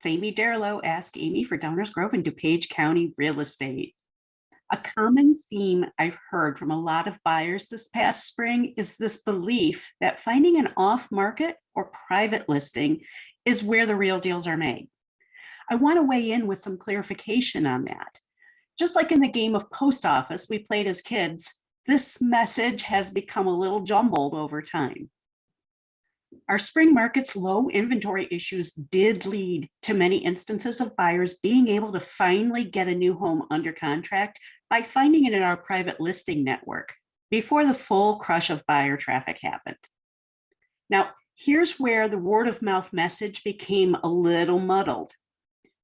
It's Aimee Derylo, Ask Aimee for Downers Grove and DuPage County real estate. A common theme I've heard from a lot of buyers this past spring is this belief that finding an off-market or private listing is where the real deals are made. I want to weigh in with some clarification on that. Just like in the game of post office we played as kids, this message has become a little jumbled over time. Our spring market's low inventory issues did lead to many instances of buyers being able to finally get a new home under contract by finding it in our private listing network before the full crush of buyer traffic happened. Now, here's where the word of mouth message became a little muddled.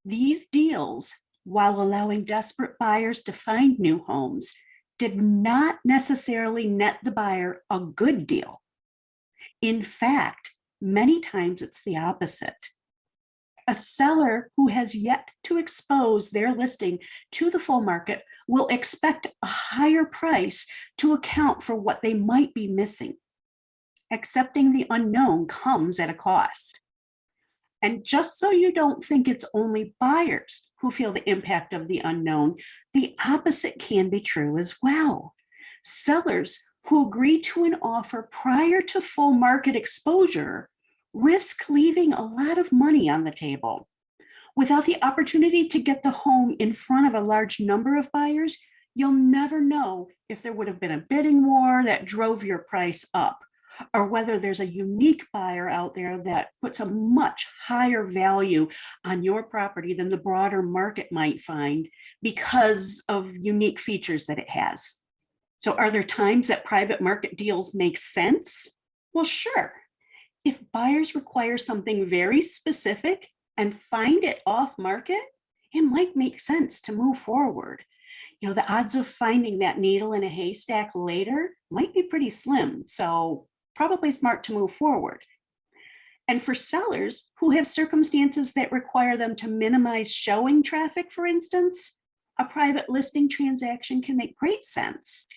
These deals, while allowing desperate buyers to find new homes, did not necessarily net the buyer a good deal. In fact, many times it's the opposite. A seller who has yet to expose their listing to the full market will expect a higher price to account for what they might be missing. Accepting the unknown comes at a cost. And just so you don't think it's only buyers who feel the impact of the unknown, the opposite can be true as well. Sellers who agree to an offer prior to full market exposure risk leaving a lot of money on the table. Without the opportunity to get the home in front of a large number of buyers, you'll never know if there would have been a bidding war that drove your price up, or whether there's a unique buyer out there that puts a much higher value on your property than the broader market might find because of unique features that it has. So are there times that private market deals make sense? Well, sure. If buyers require something very specific and find it off market, it might make sense to move forward. The odds of finding that needle in a haystack later might be pretty slim, so probably smart to move forward. And for sellers who have circumstances that require them to minimize showing traffic, for instance, a private listing transaction can make great sense.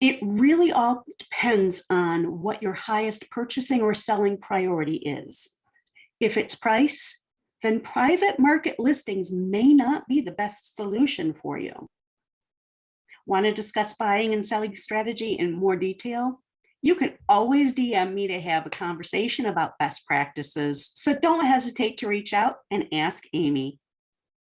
It really all depends on what your highest purchasing or selling priority is. If it's price, then private market listings may not be the best solution for you. Want to discuss buying and selling strategy in more detail? You can always DM me to have a conversation about best practices, so don't hesitate to reach out and ask Aimee.